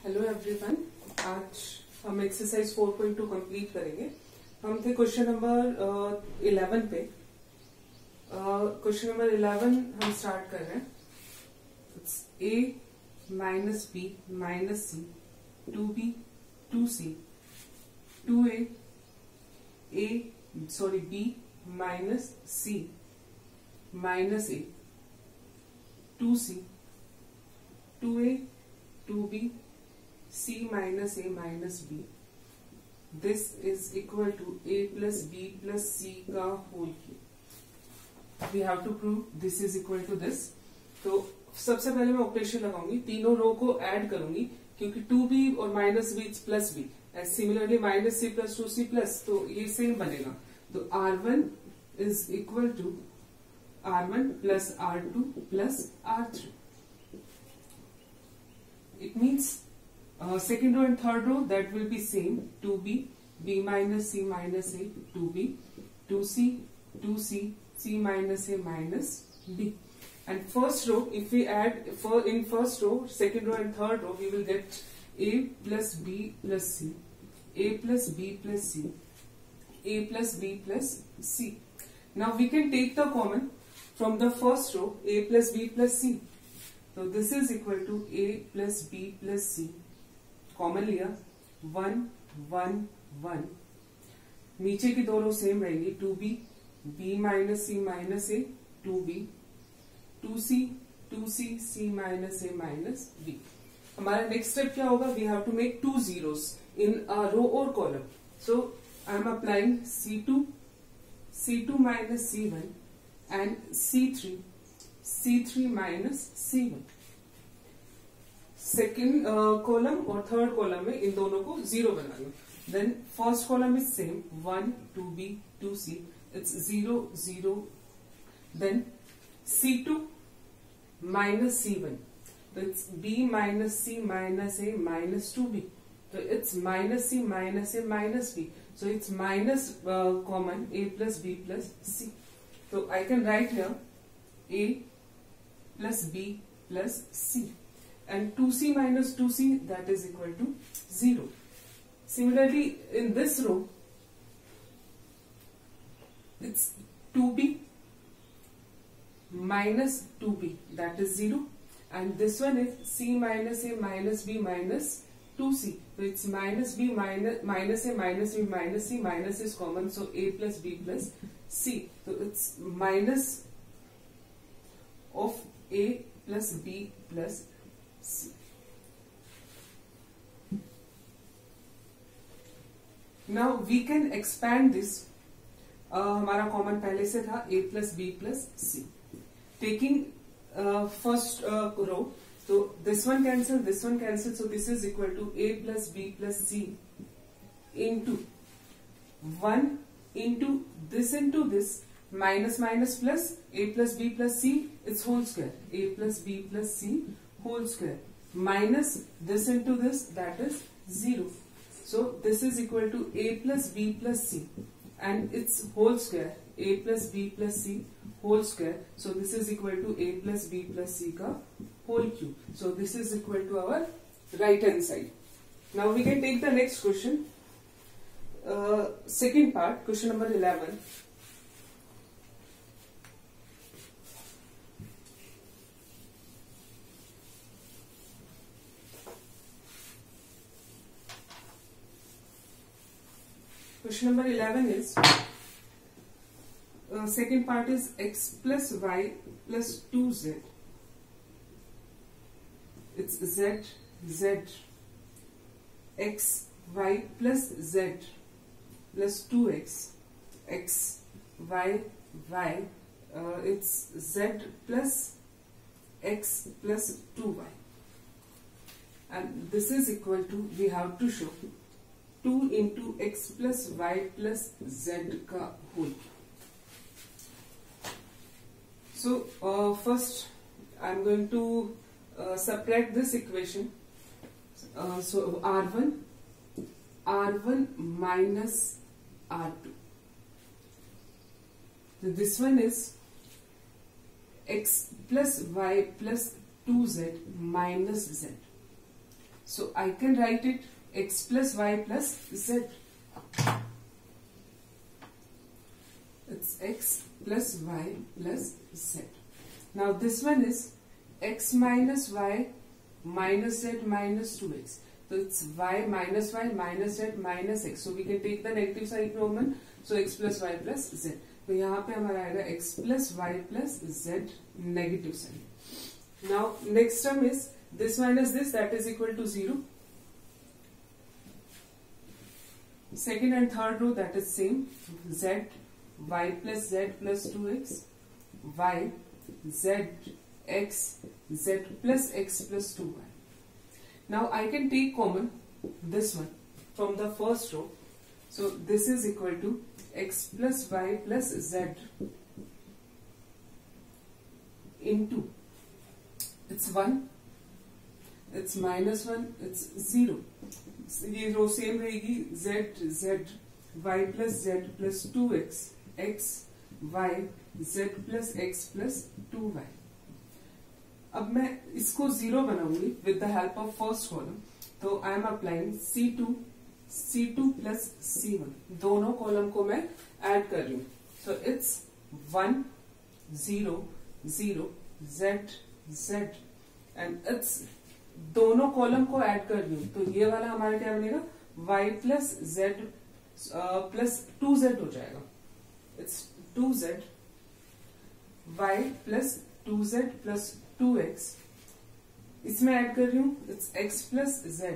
Hello everyone, आज हम exercise 4.2 complete करेंगे। हम थे क्वेश्चन नंबर 11 पे। क्वेश्चन नंबर 11 हम स्टार्ट कर रहे हैं। a minus b minus c 2b 2c 2a b minus c minus a 2c 2a 2b c minus a minus b. This is equal to a plus b plus c का whole cube. We have to prove this is equal to this. तो सबसे पहले मैं operation लगाऊंगी, तीनों रो को add करूंगी क्योंकि 2b और minus b plus b, similarly minus c plus 2c plus, तो ये सेम बनेगा। तो r1 is equal to r1 plus r2 plus r3. It means second row and third row that will be same. 2b, b minus c minus a, 2b, 2c, 2c, c minus a minus b. And first row, if we add in first row, second row and third row, we will get a plus b plus c, a plus b plus c, a plus b plus c. Now we can take the common from the first row, a plus b plus c. So this is equal to a plus b plus c. Common लिया 1 1 1. नीचे की दो रो same रहेंगी, 2b b minus c minus a 2b 2c 2c c minus a minus b. हमारा next step क्या होगा? We have to make 2 zeros in row और column. So I am applying c2 minus c1 and c3 minus c1. Second column और third column में इन दोनों को zero बना लो. Then first column is same 1 2b 2c, it's 0 0. Then c2 minus c1, तो it's b minus c minus a minus 2b, तो it's minus c minus a minus b. So it's minus common a plus b plus c. तो I can write here a plus b plus c, and 2c minus 2c, that is equal to 0. Similarly, in this row, it's 2b minus 2b, that is 0, and this one is c minus a minus b minus 2c, so it's minus b minus a minus b minus c, minus is common, so a plus b plus c, so it's minus of a plus b plus c. Now we can expand this. हमारा common पहले से था a plus b plus c. Taking first row, so this one cancel, so this is equal to a plus b plus c into 1 into this. Minus minus plus a plus b plus c, its whole square, a plus b plus c whole square, minus this into this, that is 0. So this is equal to a plus b plus c and its whole square, a plus b plus c whole square. So this is equal to a plus b plus c ka whole cube. So this is equal to our right hand side. Now we can take the next question, second part, question number 11. Question number 11 is, second part is x plus y plus 2z. It's z x y plus z plus 2x x y y, it's z plus x plus 2y, and this is equal to, we have to show 2 into x plus y plus z का whole. So first I am going to subtract this equation. So r1 minus r2. So this one is x plus y plus 2z minus z. So I can write it x plus y plus z. It's x plus y plus z. Now this one is x minus y minus z minus 2x. So it's y minus z minus x. So we can take the negative side common. So x plus y plus z. तो यहाँ पे हमारा आएगा x plus y plus z negative side. Now next term is this minus this, that is equal to 0. Second and third row, that is same. Z y plus z plus 2x, y z x z plus x plus 2y. Now I can take common this one from the first row. So this is equal to x plus y plus z into, it's 1, it's minus 1, it's 0. ये रो same रहेगी, z y plus z plus 2x x y z plus x plus 2y. अब मैं इसको 0 बनाऊंगी with the help of first column. तो I am applying C2 plus C1. दोनों column को मैं ऐड कर रही हूँ. So it's 1 0 0 z and it's दोनों कॉलम को ऐड कर रही हूँ. तो ये वाला हमारा क्या बनेगा, y plus z plus 2z हो जाएगा. It's 2z y plus 2z plus 2x. इसमें ऐड कर रही हूँ, it's x plus z.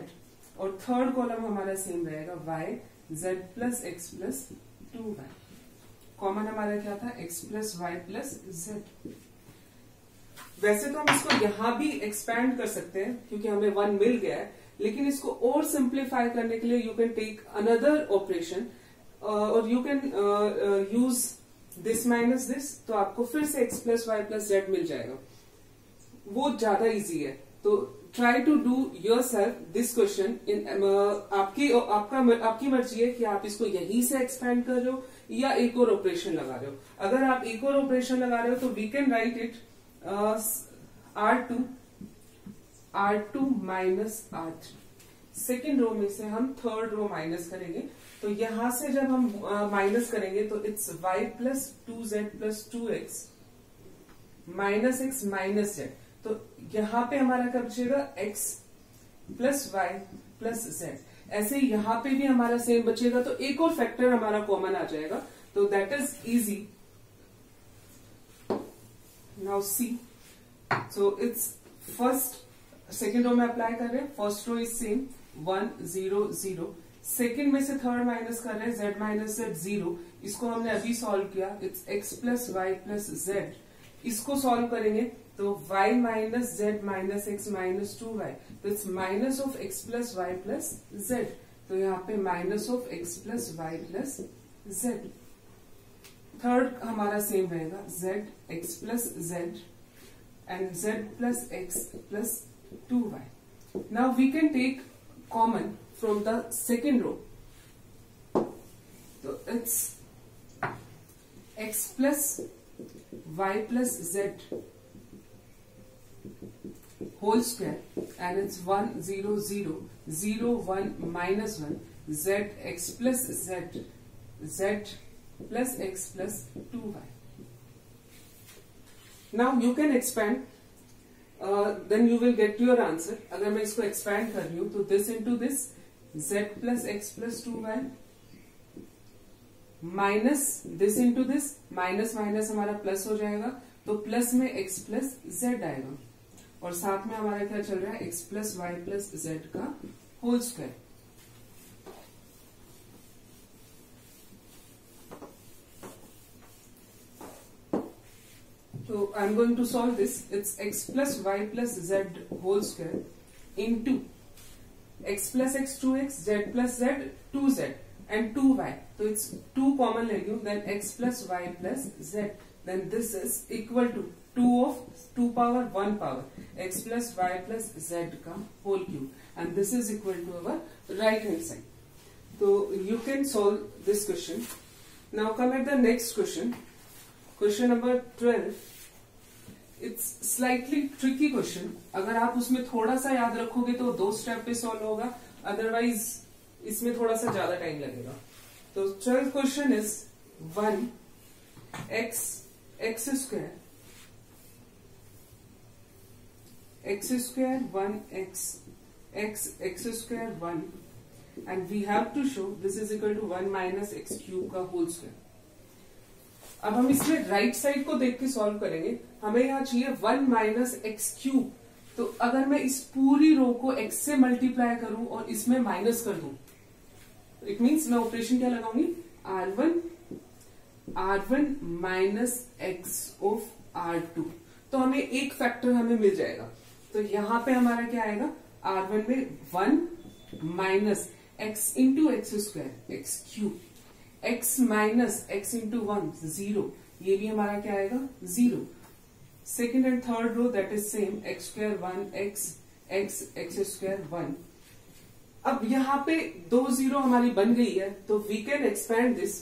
और थर्ड कॉलम हमारा सेम रहेगा, y z plus x plus 2y. Common हमारा क्या था, x plus y plus z. वैसे तो हम इसको यहां भी एक्सपैंड कर सकते हैं क्योंकि हमें 1 मिल गया है, लेकिन इसको और सिंप्लीफाई करने के लिए you can take another operation और you can use this minus this. तो आपको फिर से x plus y plus z मिल जाएगा. वो ज्यादा इजी है. तो try to do yourself this question in आपकी मर्जी है कि आप इसको यहीं से एक्सपैंड कर रहे हो या एक और ऑपरेशन लगा रहे हो. अगर आप एक और ऑपरेशन लगा रहे हो तो we can write it R2 minus R3. Second row में से हम थर्ड रो माइनस करेंगे. तो यहां से जब हम माइनस करेंगे तो it's y plus 2z plus 2x minus x minus z. तो यहां पे हमारा क्या बचेगा, x plus y plus z. ऐसे ही यहां पे भी हमारा सेम बचेगा. तो एक और फैक्टर हमारा कॉमन आ जाएगा. तो that is easy. Now see. So it's first second row में अप्लाई कर रहे हैं. First row is same 1 0 0. Second में से थर्ड माइनस कर रहे हैं, z माइनस z 0. इसको हमने अभी सॉल्व किया. It's x plus y plus z. इसको सॉल्व करेंगे तो y minus z minus x minus 2y. तो it's minus of x plus y plus z. तो यहाँ पे minus of x plus y plus z. Third हमारा same रहेगा, z x प्लस z and z plus x plus 2y. Now we can take common from the second row. So it's x plus y plus z whole square and it's 1 0 0 0 1 minus 1 z x plus z z plus x plus 2y. Now you can expand, then you will get your answer. अगर मैं इसको expand कर रही हूँ तो this into this z plus x plus 2y minus this into this minus minus हमारा plus हो जाएगा. तो plus में x plus z आएगा और साथ में हमारा क्या चल रहा है, x plus y plus z का whole square. So I am going to solve this. It's x plus y plus z whole square into x plus x 2x z plus z 2z and 2y. So it's 2 common ले लूँ, then x plus y plus z. Then this is equal to 2 of 2 power 1 power x plus y plus z का whole cube. And this is equal to our right hand side. So you can solve this question. Now come at the next question. Question number 12. It's slightly tricky question. अगर आप उसमें थोड़ा सा याद रखोगे तो 2 step पे सॉल्व होगा, अदरवाइज इसमें थोड़ा सा ज्यादा टाइम लगेगा. तो 12th question is 1 x square 1 x square 1 and we have to show this is equal to 1 minus x cube का होल स्क्वायर. अब हम इसमें राइट साइड को देख के सॉल्व करेंगे. हमें यहाँ चाहिए 1 माइनस एक्स क्यूब. तो अगर मैं इस पूरी रो को x से मल्टीप्लाई करूं और इसमें माइनस कर दूं, इट मीन्स मैं ऑपरेशन क्या लगाऊंगी, r1 minus x of r2. तो हमें एक फैक्टर हमें मिल जाएगा. तो यहां पे हमारा क्या आएगा, r1 में 1 minus x into x square x cube, x minus x into 1 0, ये भी हमारा क्या आएगा 0. Second and third row that is same, x square 1 x square 1. अब यहाँ पे 2 0 हमारी बन गई है, तो we can expand this.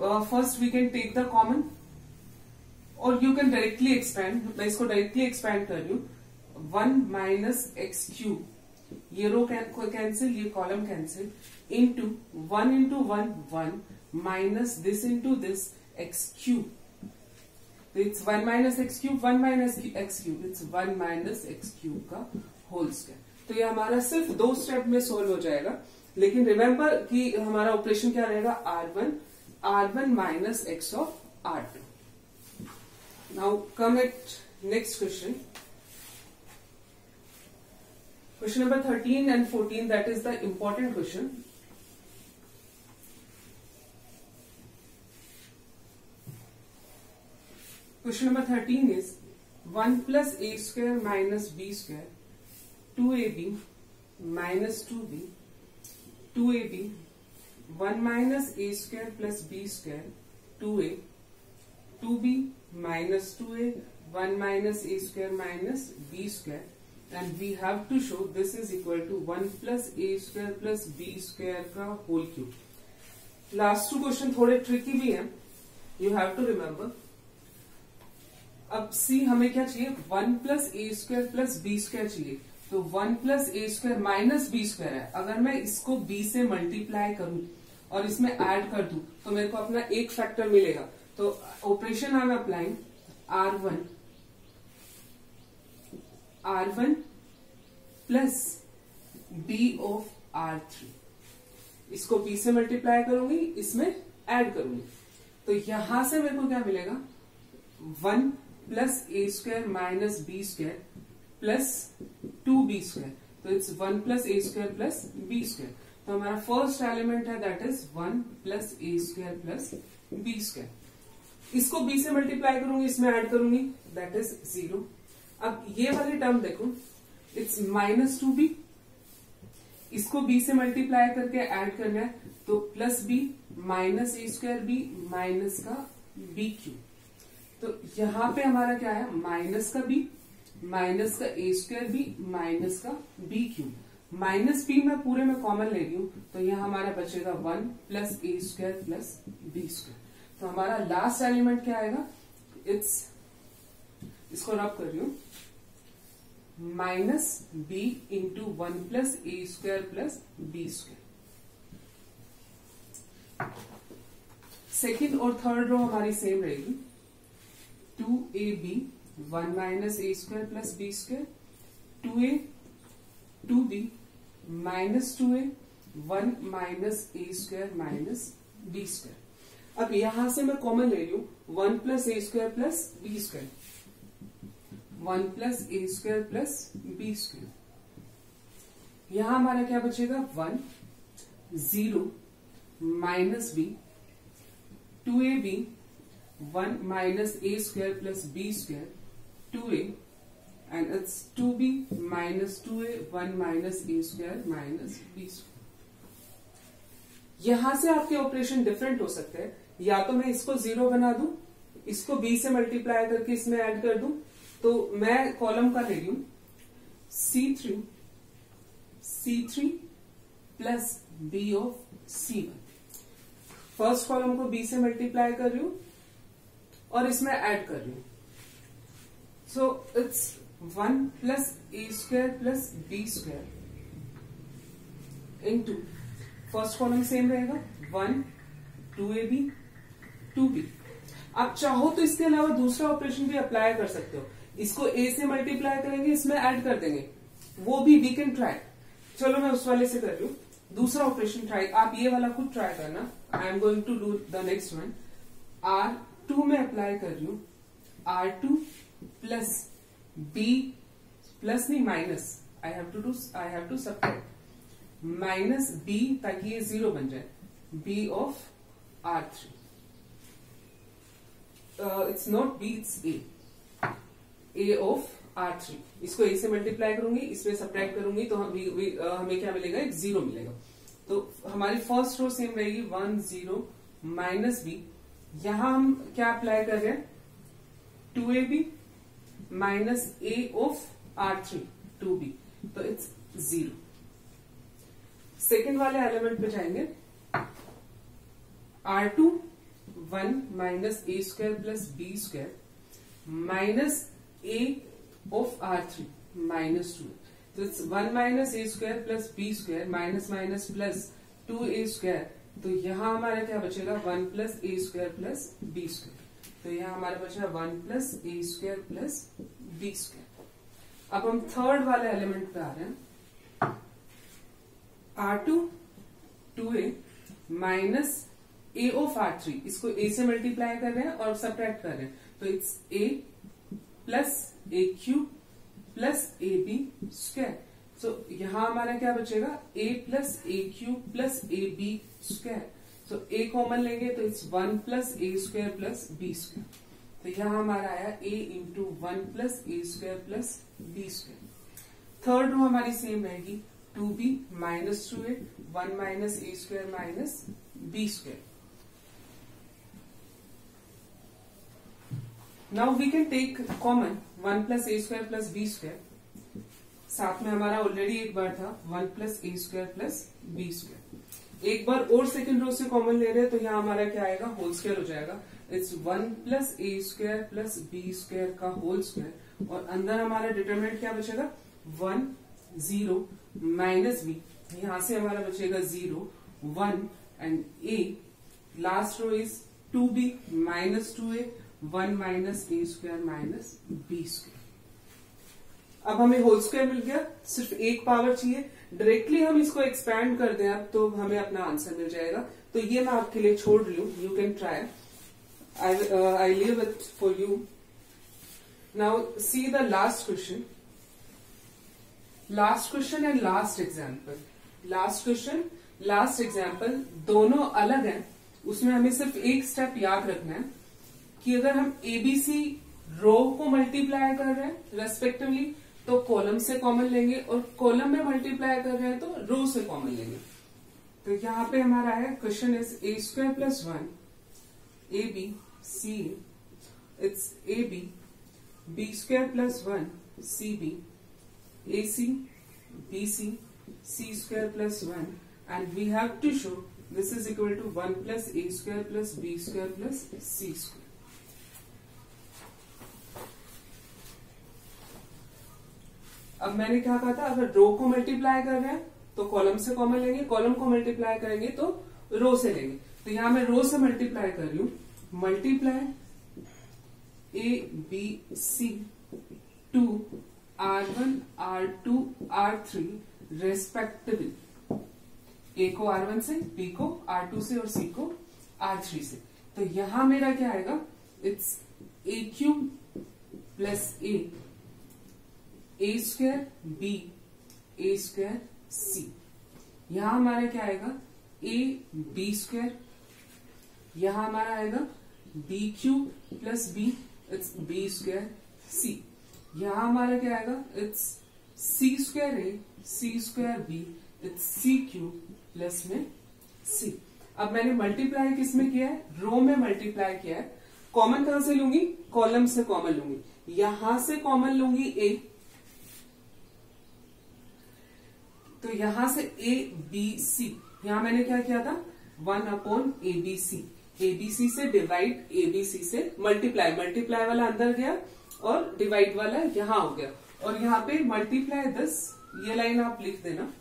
First we can take the common और यू कैन डायरेक्टली एक्सपैंड. मैं इसको डायरेक्टली एक्सपैंड कर रही हूँ. 1 माइनस एक्स क्यूब, ये रो कैंसिल, ये column cancel, into 1 into 1 1 minus this into this x cube. तो it's 1 minus x cube, 1 minus x cube, it's 1 minus x cube का whole square. तो ये हमारा सिर्फ 2 स्टेप में सोल्व हो जाएगा. लेकिन रिमेंबर कि हमारा ऑपरेशन क्या रहेगा, r1 minus x of r2. Now come at next question. Question number 13 and 14, that is the important question. Question number 13 is 1 plus a square minus b square 2ab minus 2b 2ab 1 minus a square plus b square 2a 2b minus 2a 1 minus a square minus b square and we have to show this is equal to 1 plus a square plus b square का whole cube. Last 2 question थोड़े tricky भी हैं, you have to remember. अब सी हमें क्या चाहिए, 1 plus a square plus b square चाहिए. तो 1 plus a square minus b square है. अगर मैं इसको b से मल्टीप्लाई करूं और इसमें ऐड कर दूं तो मेरे को अपना एक फैक्टर मिलेगा. तो operation I am applying r1 plus b of r3. इसको b से मल्टीप्लाई करूंगी, इसमें ऐड करूंगी. तो यहां से मेरे को क्या मिलेगा, 1 plus a square minus b square plus 2b square. तो it's 1 plus a square plus b square. तो हमारा फर्स्ट एलिमेंट है that is 1 plus a square plus b square. इसको b से मल्टीप्लाई करूंगी, इसमें ऐड करूंगी, दैट इज 0. अब ये वाली टर्म देखो, इट्स माइनस 2b, इसको b से मल्टीप्लाई करके ऐड करना है, तो plus b minus a square B minus का b क्यूब. तो यहां पे हमारा क्या है, माइनस का b माइनस का ए स्क्वायर बी माइनस का b क्यूब. माइनस b मैं पूरे में कॉमन ले रही हूं, तो यहां हमारा बचेगा 1 plus a square plus b square. तो हमारा लास्ट एलिमेंट क्या आएगा, इट्स, इसको रब कर रही हूं, minus b into 1 plus a square plus b square. Second और थर्ड रो हमारी सेम रहेगी. 2ab 1 minus a square plus b square, 2a 2b minus 2a 1 minus a square minus b square. अब यहां से मैं कॉमन ले रही हूं 1 plus a square plus b square, 1 plus a square plus b square. यहां हमारा क्या बचेगा, 1 0 minus B 2ab 1 minus a square plus b square 2a and it's 2b minus 2a 1 minus a square minus b square. यहां से आपके operation different हो सकते हैं. या तो मैं इसको 0 बना दूं, इसको b से मल्टीप्लाई करके इसमें ऐड कर दूं. तो मैं कॉलम का ले रही हूं C3 plus b of C1. First column को b से मल्टीप्लाई कर रही हूं और इसमें ऐड कर रही हूं. So it's 1 plus a square plus b square into first column same रहेगा 1 2ab 2b। आप चाहो तो इसके अलावा दूसरा ऑपरेशन भी अप्लाई कर सकते हो, इसको a से मल्टीप्लाई करेंगे, इसमें ऐड कर देंगे, वो भी वी कैन ट्राई। चलो मैं उस वाले से कर रही हूँ, दूसरा ऑपरेशन ट्राई, आप ये वाला खुद ट्राई करना। I am going to do the next one. R2 में अप्लाई कर रही हूँ, R2 प्लस B प्लस नहीं minus, I have to subtract minus B ताकि ये 0 बन जाए, B of R3। It's not B, it's A of R3। इसको A से मल्टीप्लाई करूंगी, इसमें सब्ट्रैक्ट करूंगी तो हमें क्या मिलेगा, एक 0 मिलेगा। तो हमारी फर्स्ट रो सेम रहेगी 1 0 माइनस B। यहां हम क्या अप्लाई कर रहे हैं, 2ab minus A of R3 2b, तो इट्स 0। सेकेंड वाले एलिमेंट पे जाएंगे, R2 1 minus A square plus B square minus A of R3 minus 2, तो it's 1 minus A square plus B square minus minus plus 2A square. तो यहां हमारा क्या बचेगा, 1 plus A square plus B square. तो यहां हमारा बचा 1 plus A square plus B square. अब हम थर्ड वाले एलिमेंट पे आ रहे हैं, R2 2A minus A of R3, इसको A से मल्टीप्लाई कर रहे हैं और सब्ट्रैक्ट कर रहे हैं, तो it's A plus A cube plus AB square. So यहां हमारा क्या बचेगा, A plus A cube plus AB square. So A common लेंगे तो it's 1 plus A square plus B square. तो यहां हमारा आया A into 1 plus A square plus B square. Third row हमारी सेम रहेगी, 2B minus 2A 1 minus A square minus B square. Now we can take common 1 plus A square plus B square, साथ में हमारा already एक बार था 1 plus A square plus B square. एक बार और second row से कॉमन ले रहे हैं, तो यहाँ हमारा क्या आएगा, होल स्क्वायर हो जाएगा। It's 1 plus A square plus B square का होल स्क्वायर, और अंदर हमारा डिटरमिनेंट क्या बचेगा, 1 0 माइनस B, यहां से हमारा बचेगा 0 1 and A। Last row is 2B minus 2A 1 minus A square minus B square. अब हमें होल स्क्वायर मिल गया, सिर्फ एक पावर चाहिए, डायरेक्टली हम इसको एक्सपैंड कर दें अब तो हमें अपना आंसर मिल जाएगा। तो ये मैं आपके लिए छोड़ रही हूं, you can try, I leave it for you. Now see the last question and last example. Last question last example दोनों अलग हैं, उसमें हमें सिर्फ एक स्टेप याद रखना है कि अगर हम ABC रो को मल्टीप्लाई कर रहे हैं रेस्पेक्टिवली तो कॉलम से कॉमन लेंगे, और कॉलम में मल्टीप्लाई कर रहे हैं तो रो से कॉमन लेंगे। तो यहां पे हमारा है, question is A square plus 1 AB C, it's AB B square plus 1 CB AC BC C square plus 1, and we have to show this is equal to 1 plus A square plus B square plus C square. अब मैंने क्या कहा था, अगर रो को multiply कर रहे हैं तो कॉलम से कॉमन लेंगे, कॉलम को मल्टीप्लाई करेंगे तो रो से लेंगे। तो यहां मैं रो से मल्टीप्लाई कर रही हूं, multiply ABC to R1 R2 R3 respectively, A को R1 से, B को R2 से और C को R3 से। तो यहां मेरा क्या आएगा, it's A cube plus A square B A square C। यहां हमारा क्या आएगा, A B स्क्वायर, यहां हमारा आएगा B cube plus B, it's B square C। यहां हमारा क्या आएगा, it's C square A C square B, it's C cube plus में C। अब मैंने मल्टीप्लाई किस में किया है, रो में मल्टीप्लाई किया है। कॉमन कहां से लूंगी, कॉलम से कॉमन लूंगी, यहां से कॉमन लूंगी A, तो यहां से A B C, यहां मैंने क्या किया था, 1 अपॉन ABC, ABC से डिवाइड ABC से मल्टीप्लाई, मल्टीप्लाई वाला अंदर गया और डिवाइड वाला यहाँ हो गया, और यहाँ पे मल्टीप्लाई दिस, ये लाइन आप लिख देना,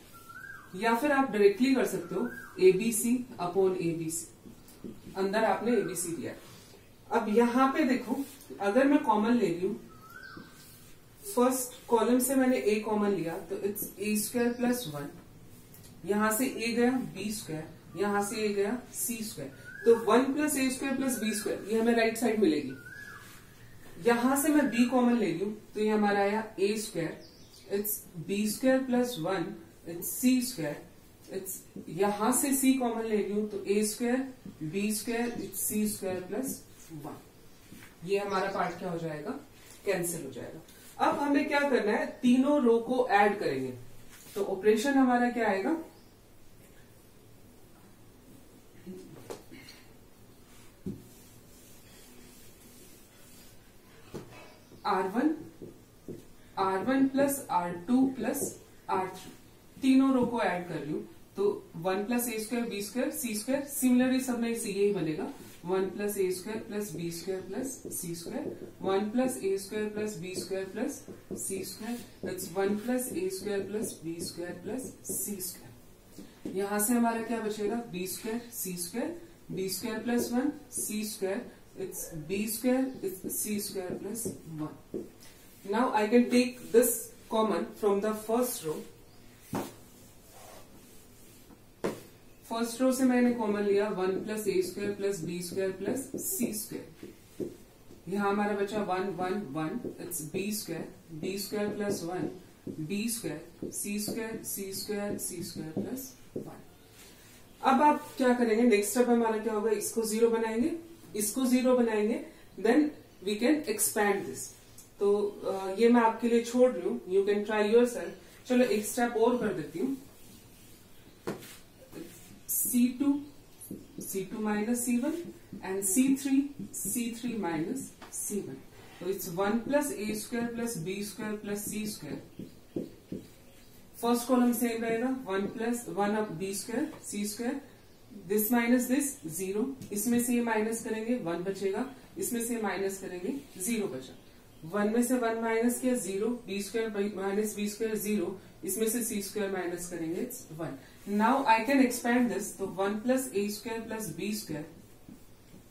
या फिर आप डायरेक्टली कर सकते हो ABC अपॉन ABC, अंदर आपने ABC दिया। अब यहाँ पे देखो, अगर मैं कॉमन ले रही हूं, फर्स्ट कॉलम से मैंने A कॉमन लिया तो इट्स A² प्लस 1, यहां से A गया B², यहां से A गया C², तो 1 प्लस A² प्लस B², ये हमें राइट साइड मिलेगी। यहां से मैं B कॉमन ले रही हूं तो ये हमारा आया A², it's B² plus 1, it's C², it's यहां से C कॉमन ले रही हूं तो A² B², it's C² plus 1। ये हमारा पार्ट क्या हो जाएगा, कैंसिल हो जाएगा। अब हमें क्या करना है, तीनों रो को ऐड करेंगे, तो ऑपरेशन हमारा क्या आएगा, R1 plus R2 plus R3, तीनों रो को ऐड कर रही हूं तो 1 plus A² B² C², similarly सब में यही बनेगा, 1 plus A² plus B² plus C², 1 plus A² plus B² plus C², it's 1 plus A² plus B² plus C²। यहां से हमारा क्या बचेगा, B² C² B² plus 1 C², it's B² it's C² plus 1। Now I can take this common from the first row. First row से मैंने common लिया 1 plus A² plus B² plus C², यहाँ हमारा बचा 1 1 1, it's B² plus 1 B² C² plus 1। अब आप क्या करेंगे, नेक्स्ट स्टेप हमारा क्या होगा, इसको 0 बनाएंगे, इसको 0 बनाएंगे, then we can expand this. तो ये मैं आपके लिए छोड़ रही हूँ, यू कैन ट्राई योरसेल्फ। चलो एक स्टेप और कर देती हूँ, C2 minus C1 and C3 minus C1. So it's 1 plus A² plus B² plus C². First column same रहेगा, 1 plus 1 of B² C², this minus this 0, इसमें से ये माइनस करेंगे 1 बचेगा, इसमें से माइनस करेंगे 0 बचा, 1 में से 1 माइनस किया 0, B² माइनस B² 0, इसमें से C² माइनस करेंगे it's 1। Now I can expand this, तो 1 plus A² plus B²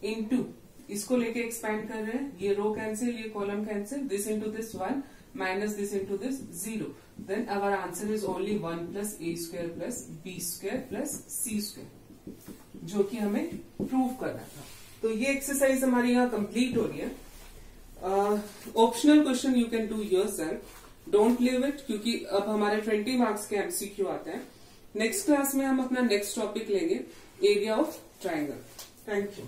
into, इसको लेके एक्सपैंड कर रहे हैं, ये रो कैंसिल, ये column cancel, this into this 1 minus this into this 0, then our answer is only 1 plus A² plus B² plus C², जो कि हमें प्रूव करना था। तो ये एक्सरसाइज हमारी यहाँ कंप्लीट हो रही है। Optional question you can do yourself, don't leave it, क्योंकि अब हमारे 20 मार्क्स के MCQ आते हैं। नेक्स्ट क्लास में हम अपना नेक्स्ट टॉपिक लेंगे, area of triangle. Thank you.